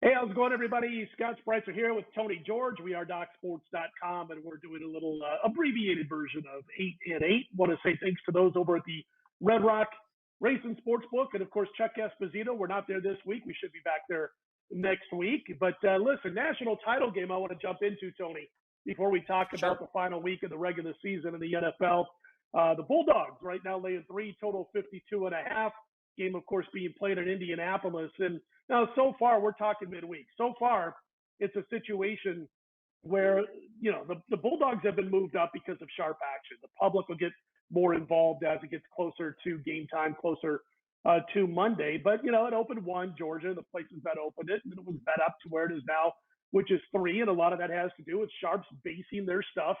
Hey, how's it going, everybody? Scott Spreitzer here with Tony George. We are DocSports.com, and we're doing a little abbreviated version of 8 and 8. Want to say thanks to those over at the Red Rock Racing Sportsbook, and of course, Chuck Esposito. We're not there this week. We should be back there next week. But listen, national title game I want to jump into, Tony, before we talk Sure. about the final week of the regular season in the NFL. The Bulldogs right now laying 3, total 52.5. Game, of course, being played in Indianapolis. And now, so far, we're talking midweek. So far, it's a situation where, the Bulldogs have been moved up because of sharp action. The public will get more involved as it gets closer to game time, closer to Monday. But, it opened 1, Georgia, the places that opened it, and it was bet up to where it is now, which is 3. And a lot of that has to do with sharps basing their stuff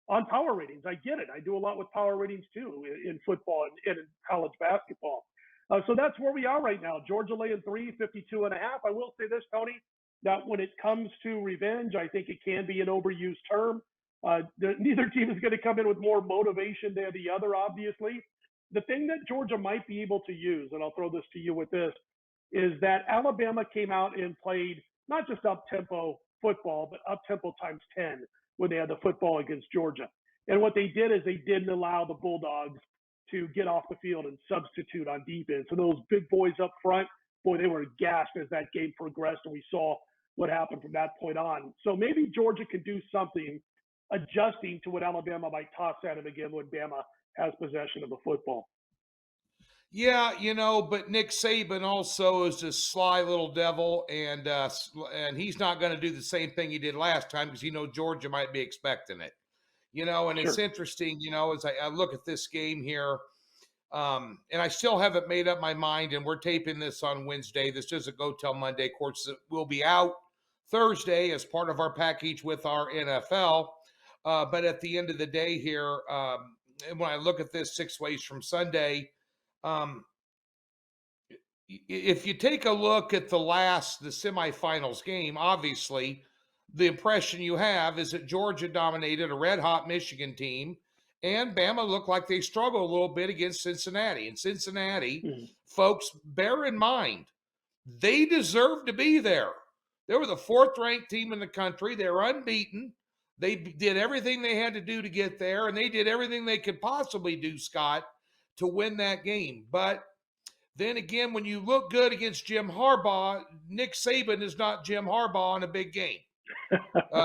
on power ratings. I get it. I do a lot with power ratings, too, in football and in college basketball. So that's where we are right now. Georgia laying 3, 52.5. I will say this, Tony, that when it comes to revenge, I think it can be an overused term. Neither team is going to come in with more motivation than the other, obviously. The thing that Georgia might be able to use, and I'll throw this to you with this, is that Alabama came out and played not just up-tempo football, but up-tempo times 10 when they had the football against Georgia. And what they did is they didn't allow the Bulldogs to get off the field and substitute on defense. And those big boys up front, boy, they were gassed as that game progressed, and we saw what happened from that point on. So maybe Georgia can do something adjusting to what Alabama might toss at him again when Bama has possession of the football. Yeah, but Nick Saban also is a sly little devil, and he's not going to do the same thing he did last time because Georgia might be expecting it. And it's Sure. interesting, as I look at this game here, and I still haven't made up my mind, and we're taping this on Wednesday. This doesn't go till Monday. Of course, it will be out Thursday as part of our package with our NFL. But at the end of the day here, and when I look at this 6 ways from Sunday, um, if you take a look at the semifinals game, obviously the impression you have is that Georgia dominated a red hot Michigan team, and Bama looked like they struggled a little bit against Cincinnati. And Cincinnati, Mm-hmm. folks, bear in mind, they deserve to be there. They were the 4th ranked team in the country. They were unbeaten. They did everything they had to do to get there, and they did everything they could possibly do, Scott, to win that game. But then again, when you look good against Jim Harbaugh, Nick Saban is not Jim Harbaugh in a big game.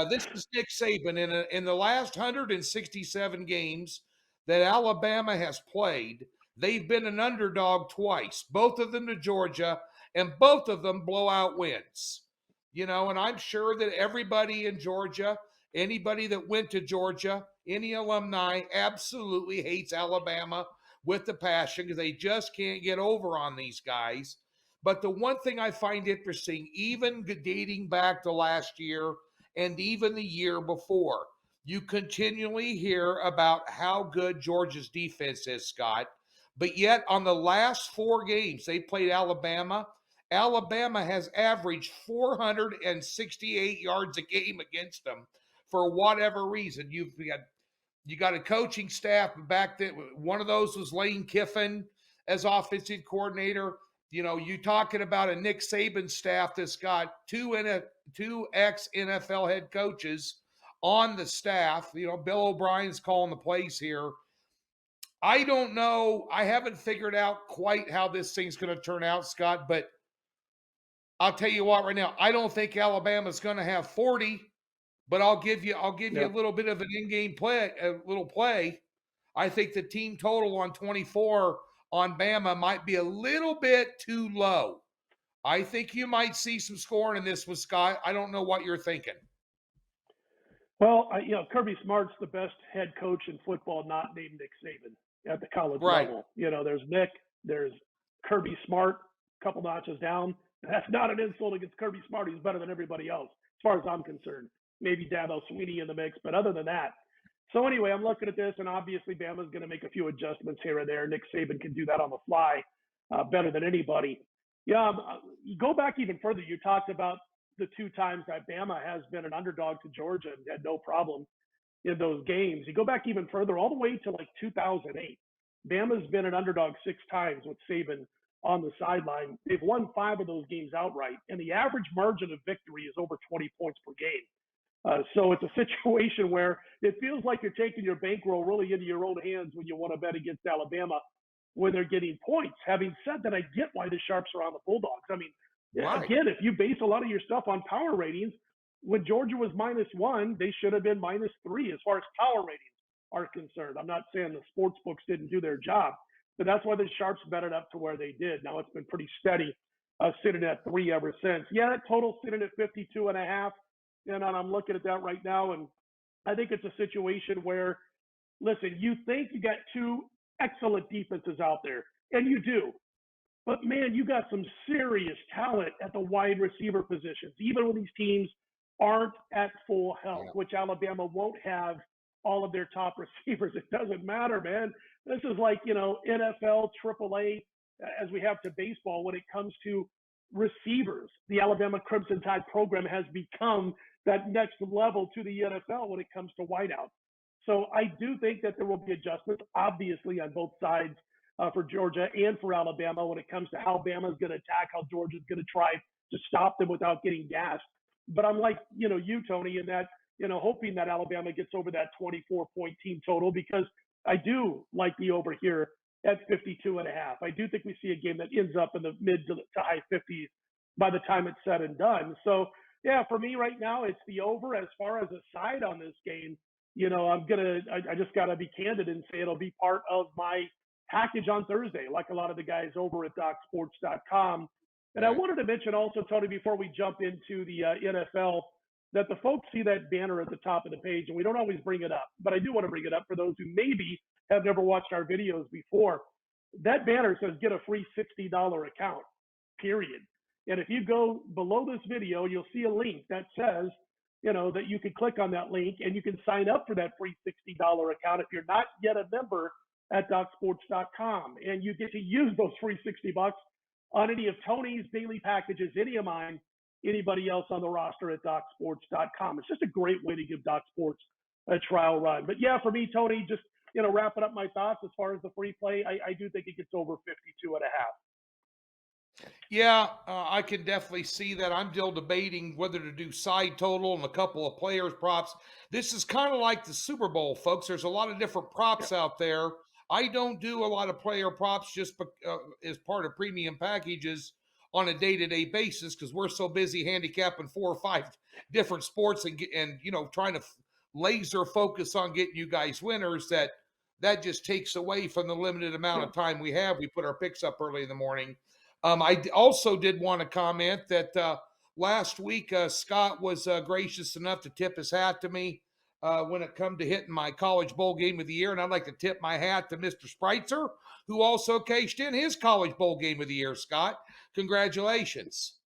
This is Nick Saban in the last 167 games that Alabama has played. They've been an underdog twice, both of them to Georgia, and both of them blowout wins. And I'm sure that everybody in Georgia, anybody that went to Georgia, any alumni absolutely hates Alabama with the passion because they just can't get over on these guys. But the one thing I find interesting, even dating back to last year and even the year before, you continually hear about how good Georgia's defense is, Scott. But yet, on the last 4 games they played Alabama, Alabama has averaged 468 yards a game against them for whatever reason. You got a coaching staff back then. One of those was Lane Kiffin as offensive coordinator. You talking about a Nick Saban staff that's got two ex-NFL head coaches on the staff. Bill O'Brien's calling the plays here. I don't know. I haven't figured out quite how this thing's going to turn out, Scott, but I'll tell you what right now, I don't think Alabama's going to have 40. But I'll give you a Yeah. little bit of an in-game play, a little play. I think the team total on 24 on Bama might be a little bit too low. I think you might see some scoring in this with Scott. I don't know what you're thinking. Well, Kirby Smart's the best head coach in football not named Nick Saban at the college Right. level. There's Nick, there's Kirby Smart, a couple notches down. That's not an insult against Kirby Smart. He's better than everybody else, as far as I'm concerned. Maybe Dabo Sweeney in the mix, but other than that. So anyway, I'm looking at this, and obviously Bama's going to make a few adjustments here and there. Nick Saban can do that on the fly better than anybody. Yeah, you go back even further. You talked about the 2 times that Bama has been an underdog to Georgia and had no problem in those games. You go back even further, all the way to like 2008. Bama's been an underdog 6 times with Saban on the sideline. They've won 5 of those games outright, and the average margin of victory is over 20 points per game. So it's a situation where it feels like you're taking your bankroll really into your own hands when you want to bet against Alabama when they're getting points. Having said that, I get why the Sharps are on the Bulldogs. I mean, Right. again, if you base a lot of your stuff on power ratings, when Georgia was -1, they should have been -3 as far as power ratings are concerned. I'm not saying the sports books didn't do their job, but that's why the Sharps betted up to where they did. Now it's been pretty steady, sitting at 3 ever since. Yeah, that total sitting at 52.5. And I'm looking at that right now, and I think it's a situation where, listen, you think you got 2 excellent defenses out there, and you do. But man, you got some serious talent at the wide receiver positions, even when these teams aren't at full health, which Alabama won't have all of their top receivers. It doesn't matter, man. This is like, NFL, AAA, as we have to baseball when it comes to receivers. The Alabama Crimson Tide program has become that next level to the NFL when it comes to wideouts. So I do think that there will be adjustments, obviously, on both sides for Georgia and for Alabama when it comes to how Bama's going to attack, how Georgia's going to try to stop them without getting gassed. But I'm like, you, Tony, in that, hoping that Alabama gets over that 24-point team total, because I do like the over here at 52.5. I do think we see a game that ends up in the mid to high 50s by the time it's said and done. So, yeah, for me right now, it's the over. As far as a side on this game, I just got to be candid and say it'll be part of my package on Thursday, like a lot of the guys over at DocSports.com. And I wanted to mention also, Tony, before we jump into the NFL, that the folks see that banner at the top of the page, and we don't always bring it up, but I do want to bring it up for those who maybe have never watched our videos before. That banner says get a free $60 account, period. And if you go below this video, you'll see a link that says, that you can click on that link and you can sign up for that free $60 account if you're not yet a member at DocSports.com. And you get to use those free $60 on any of Tony's daily packages, any of mine, anybody else on the roster at DocSports.com. It's just a great way to give Doc Sports a trial run. But yeah, for me, Tony, just, wrapping up my thoughts as far as the free play, I do think it gets over 52.5. Yeah, I can definitely see that. I'm still debating whether to do side total and a couple of players props. This is kind of like the Super Bowl, folks. There's a lot of different props out there. I don't do a lot of player props just as part of premium packages on a day-to-day basis because we're so busy handicapping 4 or 5 different sports and trying to laser focus on getting you guys winners that just takes away from the limited amount of time we have. We put our picks up early in the morning. I also did want to comment that last week Scott was gracious enough to tip his hat to me when it come to hitting my college bowl game of the year, and I'd like to tip my hat to Mr. Spreitzer, who also cashed in his college bowl game of the year. Scott, congratulations.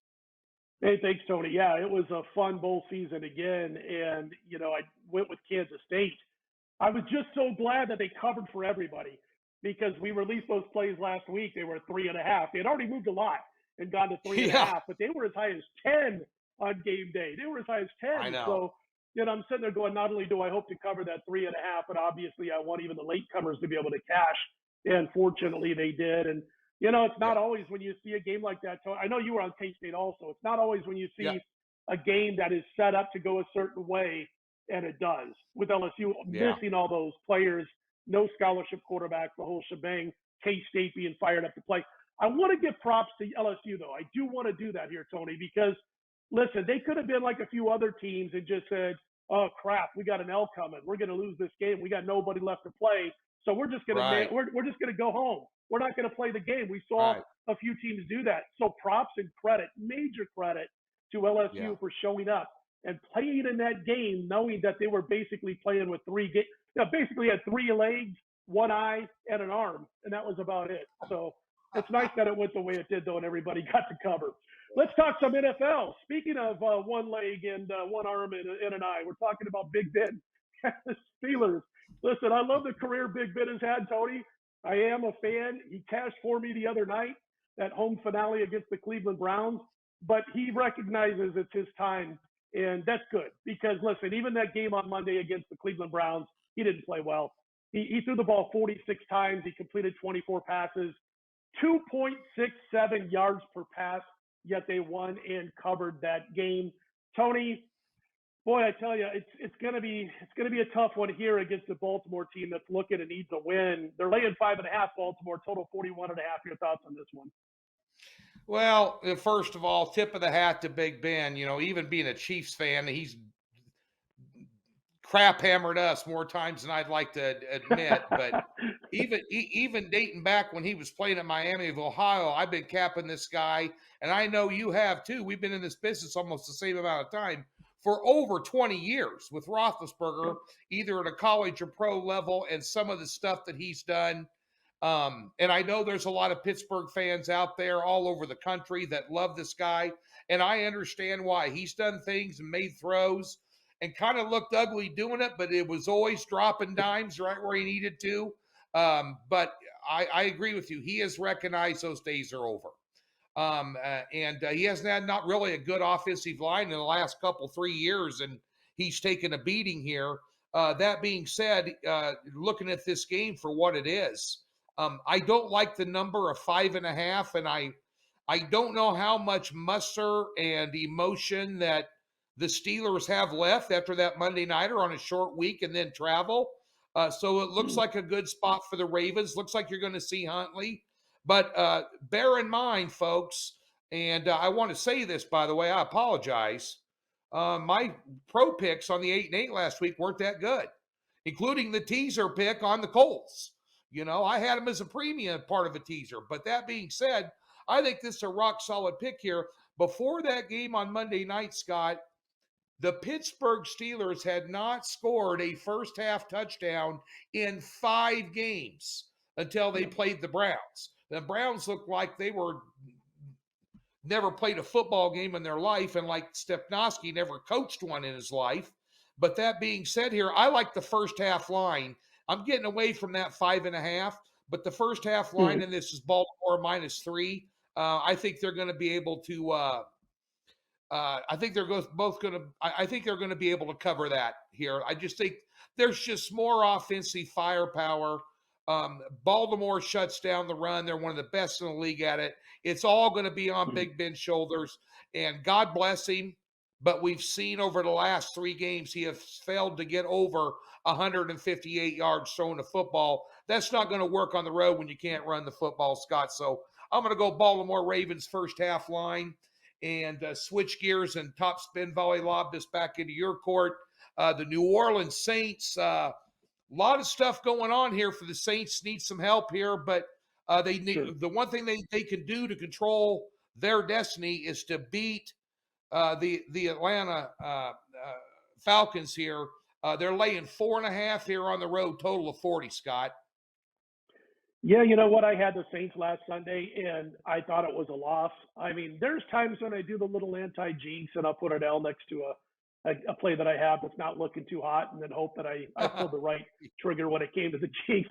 Hey, thanks, Tony. Yeah, it was a fun bowl season again, and I went with Kansas State. I was just so glad that they covered for everybody, because we released those plays last week. They were 3.5. They had already moved a lot and gone to 3.5, but they were as high as 10 on game day. They were as high as 10. I know. So, I'm sitting there going, not only do I hope to cover that 3.5, but obviously I want even the latecomers to be able to cash. And fortunately they did. And, it's not always when you see a game like that. I know you were on K-State also. It's not always when you see a game that is set up to go a certain way, and it does. With LSU missing all those players, no scholarship quarterbacks, the whole shebang, K-State being fired up to play. I want to give props to LSU, though. I do want to do that here, Tony, because, listen, they could have been like a few other teams and just said, oh, crap, we got an L coming. We're going to lose this game. We got nobody left to play. So we're just going to we're just going to go home. We're not going to play the game. We saw a few teams do that. So props and credit, major credit to LSU for showing up and playing in that game, knowing that they were basically playing with basically had 3 legs, 1 eye, and an arm, and that was about it. So it's nice that it went the way it did, though, and everybody got to cover. Let's talk some NFL. Speaking of 1 leg and 1 arm and an eye, we're talking about Big Ben, the Steelers. Listen, I love the career Big Ben has had, Tony. I am a fan. He cashed for me the other night, that home finale against the Cleveland Browns, but he recognizes it's his time, and that's good because, listen, even that game on Monday against the Cleveland Browns, he didn't play well. He threw the ball 46 times. He completed 24 passes. 2.67 yards per pass, yet they won and covered that game. Tony, boy, I tell you, it's gonna be a tough one here against the Baltimore team that's looking and needs a win. They're laying 5.5. Baltimore total 41.5. Your thoughts on this one? Well, first of all, tip of the hat to Big Ben. You know, even being a Chiefs fan, he's crap hammered us more times than I'd like to admit. But even dating back when he was playing at Miami of Ohio, I've been capping this guy, and I know you have too. We've been in this business almost the same amount of time for over 20 years with Roethlisberger, either at a college or pro level, and some of the stuff that he's done. And I know there's a lot of Pittsburgh fans out there all over the country that love this guy, and I understand why. He's done things and made throws and kind of looked ugly doing it, but it was always dropping dimes right where he needed to. But I agree with you. He has recognized those days are over. And he hasn't had not really a good offensive line in the last couple, 3 years, and he's taken a beating here. That being said, looking at this game for what it is, I don't like the number of 5.5, and I don't know how much muster and emotion that the Steelers have left after that Monday nighter on a short week and then travel. So it looks like a good spot for the Ravens. Looks like you're going to see Huntley. But bear in mind, folks, and I want to say this, by the way, I apologize. My pro picks on the 8-8 last week weren't that good, including the teaser pick on the Colts. You know, I had them as a premium part of a teaser. But that being said, I think this is a rock solid pick here. Before that game on Monday night, Scott, the Pittsburgh Steelers had not scored a first half touchdown in 5 games until they played the Browns. The Browns looked like they were never played a football game in their life, and like Stepnoski never coached one in his life. But that being said here, I like the first half line. I'm getting away from that 5.5, but the first half line in this is Baltimore -3. I think they're going to be able to I think they're both going to. I think they're going to be able to cover that here. I just think there's just more offensive firepower. Baltimore shuts down the run. They're one of the best in the league at it. It's all going to be on Big Ben's shoulders, and God bless him. But we've seen over the last 3 games he has failed to get over 158 yards throwing the football. That's not going to work on the road when you can't run the football, Scott. So I'm going to go Baltimore Ravens first half line and switch gears and top spin volley lob this back into your court. The New Orleans Saints, a lot of stuff going on here for the Saints. Need some help here, but they need the one thing they can do to control their destiny is to beat the Atlanta Falcons here. They're laying 4.5 here on the road, total of 40, Scott. Yeah, you know what? I had the Saints last Sunday, and I thought it was a loss. I mean, there's times when I do the little anti-jinx, and I'll put an L next to a play that I have that's not looking too hot, and then hope that I pulled the right trigger when it came to the jinx.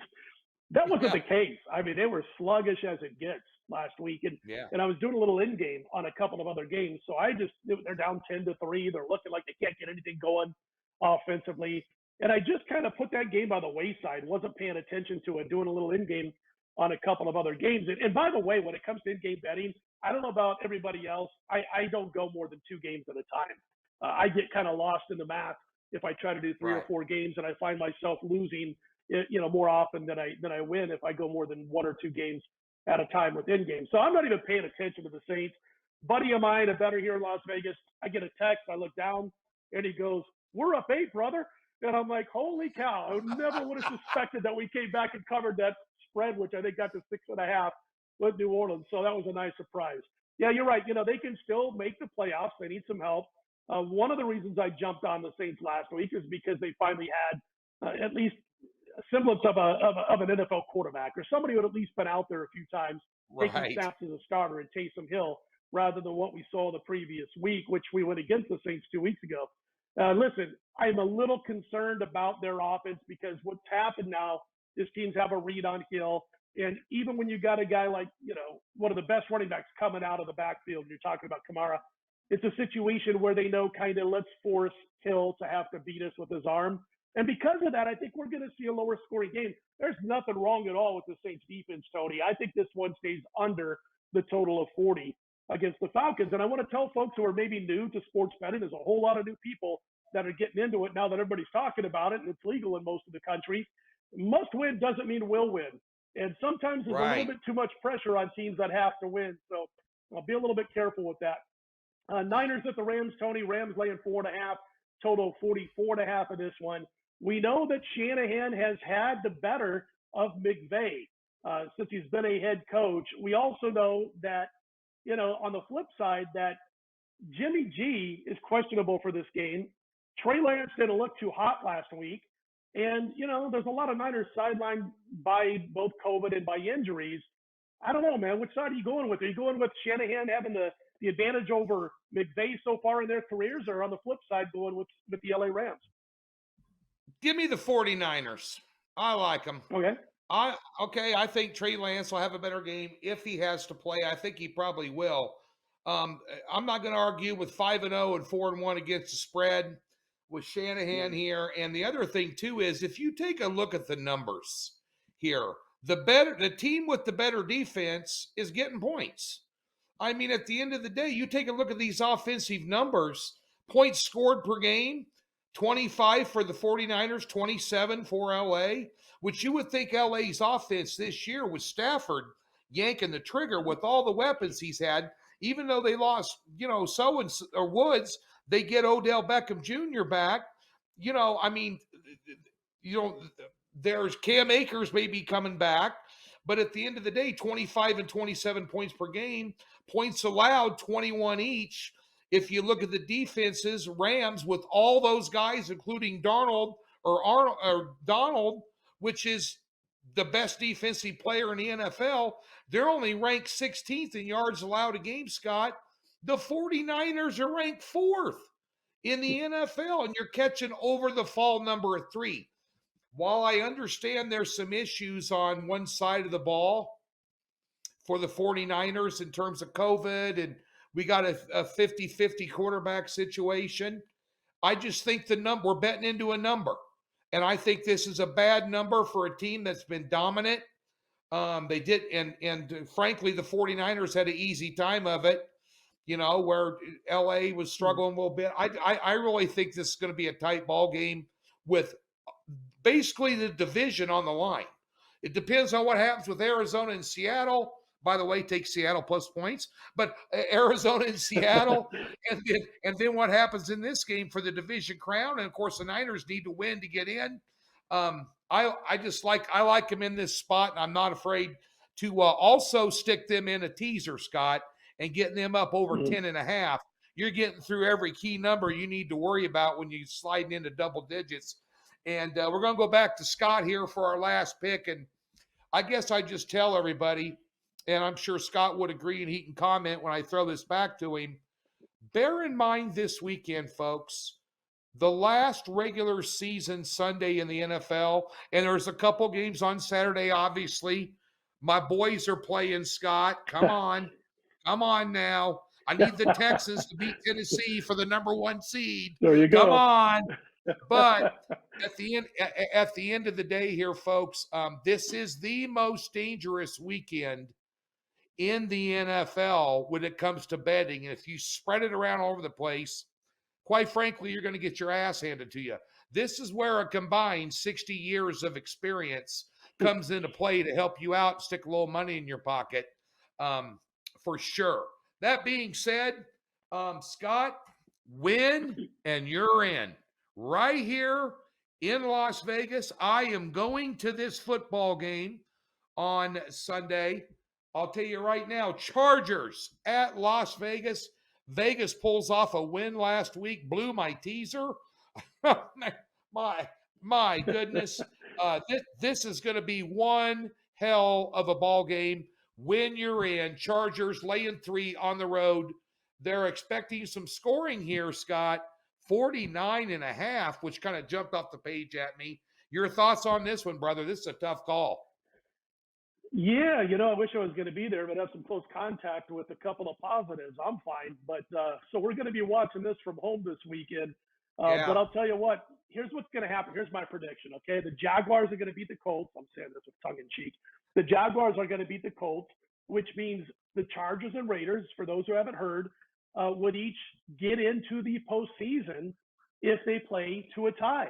That wasn't the case. I mean, they were sluggish as it gets last week, and I was doing a little in-game on a couple of other games, so they're down 10-3. They're looking like they can't get anything going offensively. And I just kind of put that game by the wayside, wasn't paying attention to it, doing a little in-game on a couple of other games. And by the way, when it comes to in-game betting, I don't know about everybody else. I don't go more than 2 games at a time. I get kind of lost in the math if I try to do 3 or 4 games, and I find myself losing, more often than I win if I go more than 1 or 2 games at a time with in-game. So I'm not even paying attention to the Saints. Buddy of mine, a bettor here in Las Vegas, I get a text, I look down, and he goes, "We're up 8, brother." And I'm like, holy cow, I never would have suspected that we came back and covered that spread, which I think got to 6.5 with New Orleans. So that was a nice surprise. Yeah, you're right. They can still make the playoffs. They need some help. One of the reasons I jumped on the Saints last week is because they finally had at least a semblance of an NFL quarterback, or somebody who had at least been out there a few times, taking snaps as a starter and Taysom Hill, rather than what we saw the previous week, which we went against the Saints 2 weeks ago. Listen, I'm a little concerned about their offense because what's happened now is teams have a read on Hill. And even when you got a guy like, one of the best running backs coming out of the backfield, you're talking about Kamara, it's a situation where they know kind of let's force Hill to have to beat us with his arm. And because of that, I think we're going to see a lower scoring game. There's nothing wrong at all with the Saints defense, Tony. I think this one stays under the total of 40 against the Falcons. And I want to tell folks who are maybe new to sports betting, there's a whole lot of new people that are getting into it now that everybody's talking about it and it's legal in most of the country. Must win doesn't mean will win. And sometimes there's a little Right. bit too much pressure on teams that have to win. So I'll be a little bit careful with that. Niners at the Rams, Tony. Rams laying 4.5, total 44.5 of this one. We know that Shanahan has had the better of McVay since he's been a head coach. We also know that, on the flip side, that Jimmy G is questionable for this game. Trey Lance didn't look too hot last week. And, there's a lot of Niners sidelined by both COVID and by injuries. I don't know, man. Which side are you going with? Are you going with Shanahan having the advantage over McVay so far in their careers, or on the flip side, going with the LA Rams? Give me the 49ers. I like them. Okay. I think Trey Lance will have a better game if he has to play. I think he probably will. I'm not going to argue with 5-0 and 4-1 against the spread with Shanahan here. And the other thing too is if you take a look at the numbers here, the team with the better defense is getting points. I mean, at the end of the day, you take a look at these offensive numbers, points scored per game, 25 for the 49ers, 27 for LA, which you would think LA's offense this year with Stafford yanking the trigger with all the weapons he's had, even though they lost, or Woods, they get Odell Beckham Jr. back. There's Cam Akers maybe coming back, but at the end of the day, 25 and 27 points per game, points allowed 21 each. If you look at the defenses, Rams with all those guys, including Donald, which is the best defensive player in the NFL, they're only ranked 16th in yards allowed a game, Scott. The 49ers are ranked 4th in the NFL, and you're catching over the fall number of 3. While I understand there's some issues on one side of the ball for the 49ers in terms of COVID, and we got a 50-50 quarterback situation, I just think we're betting into a number. And I think this is a bad number for a team that's been dominant. They did, and frankly, the 49ers had an easy time of it, where LA was struggling a little bit. I really think this is going to be a tight ball game with basically the division on the line. It depends on what happens with Arizona and Seattle. By the way, take Seattle plus points, but Arizona and Seattle, and then what happens in this game for the division crown. And of course, the Niners need to win to get in. I like them in this spot, and I'm not afraid to also stick them in a teaser, Scott, and getting them up over 10.5. You're getting through every key number you need to worry about when you're sliding into double digits. And we're going to go back to Scott here for our last pick. And I guess I just tell everybody, and I'm sure Scott would agree and he can comment when I throw this back to him, bear in mind this weekend, folks, the last regular season Sunday in the NFL, and there's a couple games on Saturday, obviously. My boys are playing, Scott. Come on. Come on now. I need the Texans to beat Tennessee for the number 1 seed. There you go. Come on. But at the end of the day here, folks, this is the most dangerous weekend in the NFL when it comes to betting. And if you spread it around all over the place, quite frankly, you're going to get your ass handed to you. This is where a combined 60 years of experience comes into play to help you out, stick a little money in your pocket, for sure. That being said, Scott, win and you're in. Right here in Las Vegas, I am going to this football game on Sunday. I'll tell you right now, Chargers at Las Vegas. Vegas pulls off a win last week, blew my teaser. my goodness. This is going to be one hell of a ball game. When you're in, Chargers laying 3 on the road. They're expecting some scoring here, Scott. 49.5, which kind of jumped off the page at me. Your thoughts on this one, brother? This is a tough call. Yeah, I wish I was going to be there, but have some close contact with a couple of positives. I'm fine. But so we're going to be watching this from home this weekend. But Yeah. I'll tell you what, here's what's going to happen. Here's my prediction, okay? The Jaguars are going to beat the Colts. I'm saying this with tongue in cheek. The Jaguars are going to beat the Colts, which means the Chargers and Raiders, for those who haven't heard, would each get into the postseason if they play to a tie.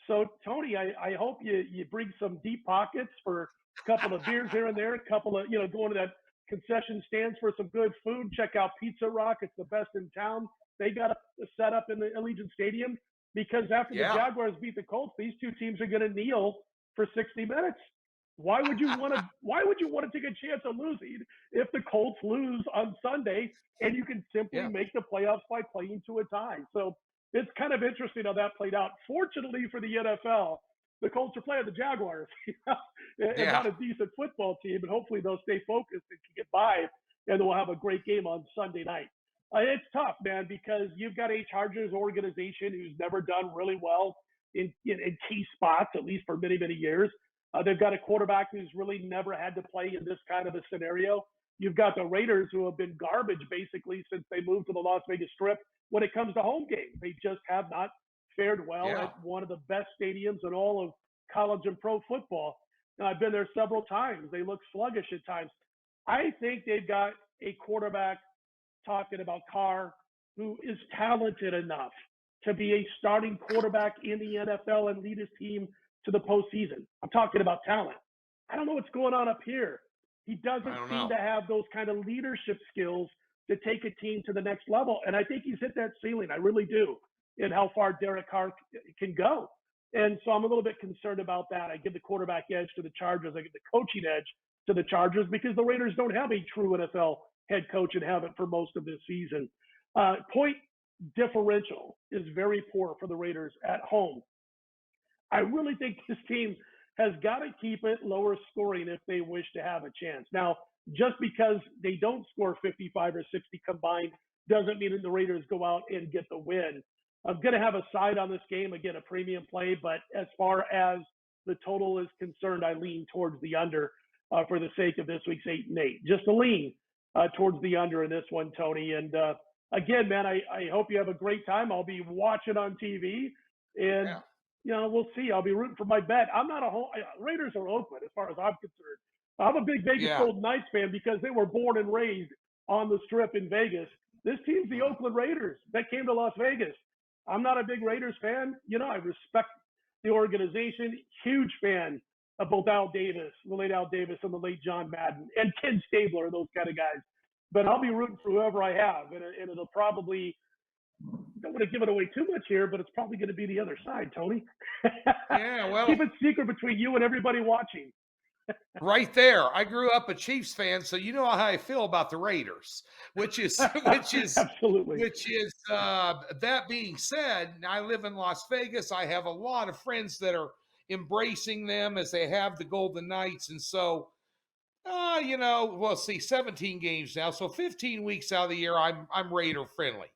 So, Tony, I hope you bring some deep pockets for a couple of beers here and there, a couple of, going to that concession stands for some good food. Check out Pizza Rock. It's the best in town. They got a set up in the Allegiant Stadium because after the Yeah. Jaguars beat the Colts, these two teams are going to kneel for 60 minutes. Why would you want to take a chance of losing if the Colts lose on Sunday and you can simply Yeah. make the playoffs by playing to a tie? So it's kind of interesting how that played out. Fortunately for the NFL, the Colts are playing the Jaguars, and Yeah. not a decent football team. And hopefully they'll stay focused and can get by, and we'll have a great game on Sunday night. It's tough, man, because you've got a Chargers organization who's never done really well in key spots, at least for many, many years. They've got a quarterback who's really never had to play in this kind of a scenario. You've got the Raiders, who have been garbage basically since they moved to the Las Vegas Strip when it comes to home games. They just have not fared well Yeah. at one of the best stadiums in all of college and pro football. Now, I've been there several times. They look sluggish at times. I think they've got a quarterback, talking about Carr, who is talented enough to be a starting quarterback in the NFL and lead his team to the postseason. I'm talking about talent. I don't know what's going on up here. He doesn't seem to have those kind of leadership skills to take a team to the next level. And I think he's hit that ceiling. I really do, in how far Derek Carr can go. And so I'm a little bit concerned about that. I give the quarterback edge to the Chargers. I give the coaching edge to the Chargers because the Raiders don't have a true NFL head coach and haven't for most of this season. Point differential is very poor for the Raiders at home. I really think this team has got to keep it lower scoring if they wish to have a chance. Now, just because they don't score 55 or 60 combined doesn't mean that the Raiders go out and get the win. I'm going to have a side on this game, again, a premium play, but as far as the total is concerned, I lean towards the under for the sake of this week's 8-8. Just a lean towards the under in this one, Tony. And again, man, I hope you have a great time. I'll be watching on TV, and we'll see. I'll be rooting for my bet. I'm not a home. Raiders are Oakland as far as I'm concerned. I'm a big Vegas Golden Knights fan because they were born and raised on the Strip in Vegas. This team's the Oakland Raiders that came to Las Vegas. I'm not a big Raiders fan. I respect the organization. Huge fan of both Al Davis, the late Al Davis, and the late John Madden, and Ken Stabler, those kind of guys. But I'll be rooting for whoever I have, and it'll probably, don't want to give it away too much here, but it's probably going to be the other side, Tony. Yeah, well, keep it secret between you and everybody watching. Right there. I grew up a Chiefs fan, so you know how I feel about the Raiders, which is absolutely. That being said, I live in Las Vegas. I have a lot of friends that are embracing them as they have the Golden Knights. And so, we'll see 17 games now. So 15 weeks out of the year, I'm Raider friendly.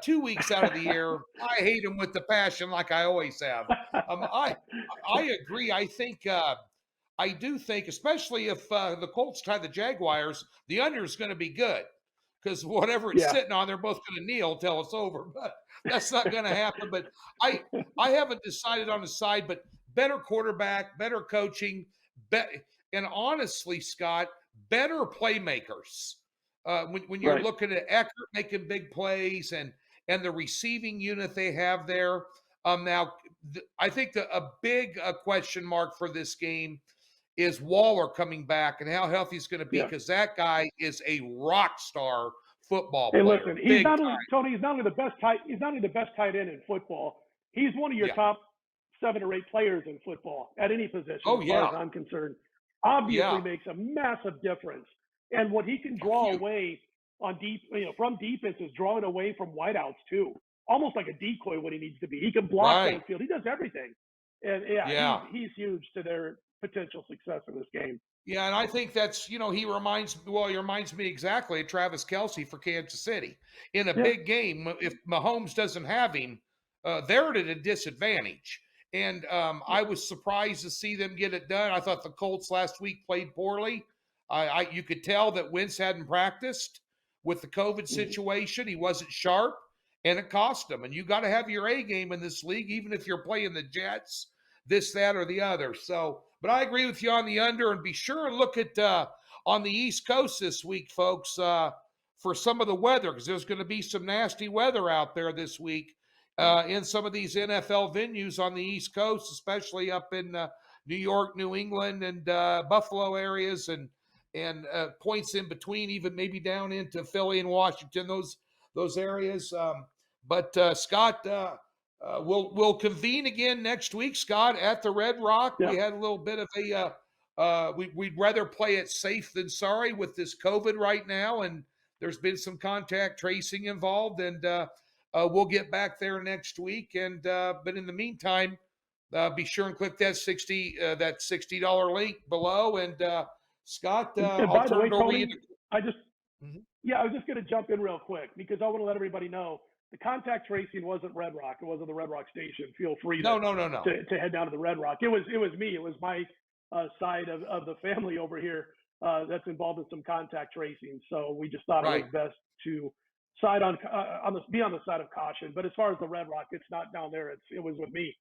2 weeks out of the year, I hate them with the passion like I always have. I agree. I do think, especially if the Colts tie the Jaguars, the under is going to be good because whatever it's sitting on, they're both going to kneel till it's over. But that's not going to happen. But I haven't decided on the side, but better quarterback, better coaching, and honestly, Scott, better playmakers. When you're looking at Eckert making big plays and the receiving unit they have there. Now, I think a big question mark for this game is Waller coming back and how healthy he's going to be because that guy is a rock star football player. Listen, he's not only the best tight end in football. He's one of your top 7 or 8 players in football at any position, as far as I'm concerned. Obviously makes a massive difference. And what he can draw away on from defense is drawing away from wideouts too. Almost like a decoy when he needs to be. He can block downfield. He does everything. And he's huge to their potential success in this game. Yeah, and I think that's, he reminds me exactly of Travis Kelce for Kansas City. In a big game, if Mahomes doesn't have him, they're at a disadvantage. And I was surprised to see them get it done. I thought the Colts last week played poorly. You could tell that Wentz hadn't practiced with the COVID situation. He wasn't sharp. and it cost them. And you got to have your A game in this league, even if you're playing the Jets, this, that, or the other. So, but I agree with you on the under, and be sure and look at on the East Coast this week, folks, for some of the weather, because there's going to be some nasty weather out there this week in some of these NFL venues on the East Coast, especially up in New York, New England, and Buffalo areas, and points in between, even maybe down into Philly and Washington, those areas. But Scott, we'll convene again next week, Scott, at the Red Rock. Yeah. We had a little bit of a we'd rather play it safe than sorry with this COVID right now, and there's been some contact tracing involved, and we'll get back there next week. And but in the meantime, be sure and click that $60 link below. And Scott, And I'll by the turn way, it over to Tony, you. I just Mhm. yeah, I was just going to jump in real quick because I want to let everybody know the contact tracing wasn't Red Rock. It wasn't the Red Rock station. Feel free No. to head down to the Red Rock. It was me. It was my side of the family over here that's involved in some contact tracing. So we just thought it Right. was best to be on the side of caution. But as far as the Red Rock, it's not down there. It was with me.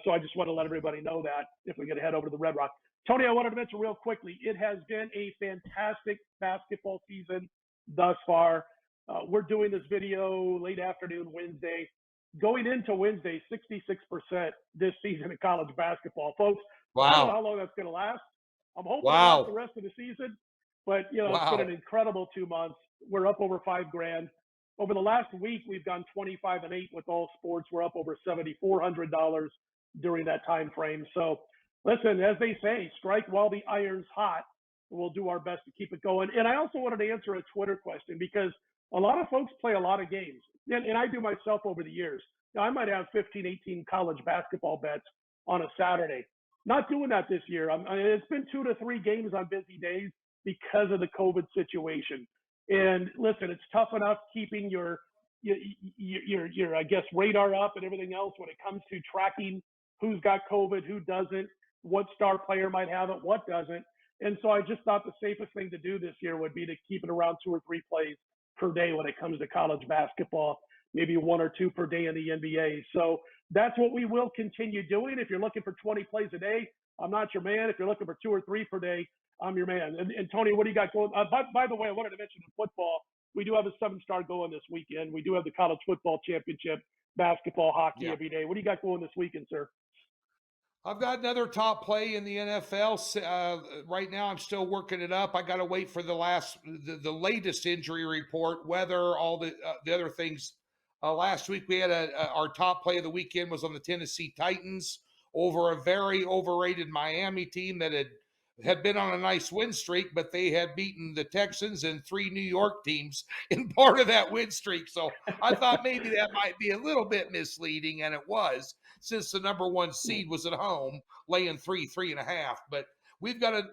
So I just want to let everybody know that if we get to head over to the Red Rock. Tony, I wanted to mention real quickly, it has been a fantastic basketball season thus far. We're doing this video late afternoon Wednesday. Going into Wednesday, 66% this season in college basketball. Folks, I don't know Wow. how long that's going to last. I'm hoping it lasts the Wow. rest of the season. But, it's been an Wow. incredible 2 months. We're up over $5,000. Over the last week, we've gone 25-8 with all sports. We're up over $7,400 during that time frame. So, listen, as they say, strike while the iron's hot. We'll do our best to keep it going. And I also wanted to answer a Twitter question because a lot of folks play a lot of games. And I do myself over the years. Now, I might have 15, 18 college basketball bets on a Saturday. Not doing that this year. It's been 2 to 3 games on busy days because of the COVID situation. And listen, it's tough enough keeping your I guess radar up and everything else when it comes to tracking who's got COVID, who doesn't, what star player might have it, what doesn't. And so I just thought the safest thing to do this year would be to keep it around 2 or 3 plays per day when it comes to college basketball, maybe 1 or 2 per day in the NBA. So that's what we will continue doing. If you're looking for 20 plays a day, I'm not your man. If you're looking for 2 or 3 per day, I'm your man. And Tony, what do you got going? By the way, I wanted to mention in football, we do have a 7-star going this weekend. We do have the college football championship, basketball, hockey Yeah. every day. What do you got going this weekend, sir? I've got another top play in the NFL. Right now, I'm still working it up. I got to wait for the latest injury report, weather, all the other things. Last week, we had our top play of the weekend was on the Tennessee Titans over a very overrated Miami team that had been on a nice win streak, but they had beaten the Texans and 3 New York teams in part of that win streak. So I thought maybe that might be a little bit misleading, and it was, since the number 1 seed was at home, laying 3.5. But we've got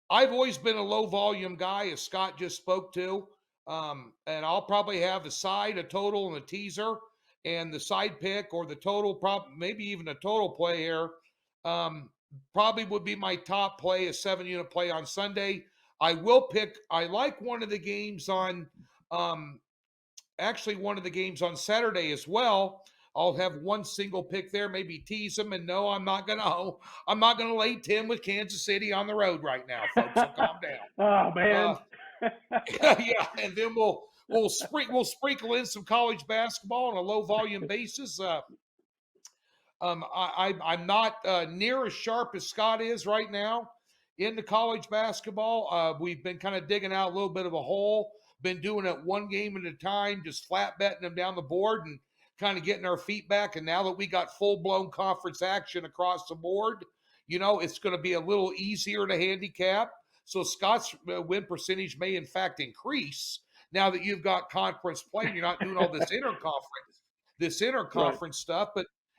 I've always been a low volume guy, as Scott just spoke to. And I'll probably have the side, a total, and a teaser, and the side pick or the total, maybe even a total play here. Probably would be my top play, a 7-unit play on Sunday. I like one of the games on, actually one of the games on Saturday as well. I'll have one single pick there, maybe tease them. And no, I'm not gonna lay 10 with Kansas City on the road right now, folks. So calm down. Oh man. Yeah, and then we'll sprinkle in some college basketball on a low volume basis. I'm not near as sharp as Scott is right now in the college basketball. We've been kind of digging out a little bit of a hole. Been doing it one game at a time, just flat betting them down the board and kind of getting our feet back. And now that we got full blown conference action across the board, it's going to be a little easier to handicap. So Scott's win percentage may in fact increase now that you've got conference play. You're not doing all this interconference Right. stuff,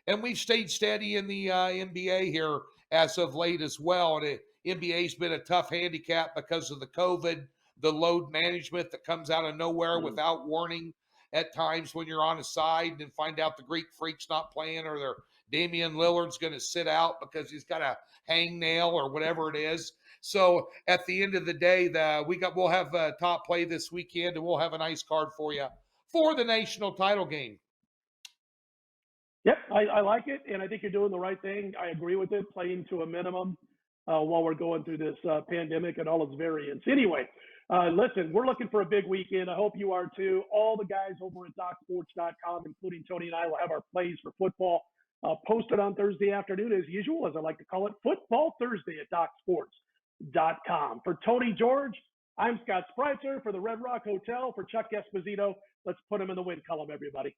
and we've stayed steady in the NBA here as of late as well. And the NBA's been a tough handicap because of the COVID, the load management that comes out of nowhere without warning at times when you're on a side and find out the Greek Freak's not playing, or their Damian Lillard's going to sit out because he's got a hangnail or whatever it is. So at the end of the day, we'll have a top play this weekend, and we'll have a nice card for you for the national title game. Yep, I like it, and I think you're doing the right thing. I agree with it, playing to a minimum while we're going through this pandemic and all its variants. Anyway, listen, we're looking for a big weekend. I hope you are too. All the guys over at DocSports.com, including Tony and I, will have our plays for football posted on Thursday afternoon, as usual, as I like to call it, Football Thursday at DocSports.com. For Tony George, I'm Scott Spreitzer. For the Red Rock Hotel, for Chuck Esposito, let's put him in the win column, everybody.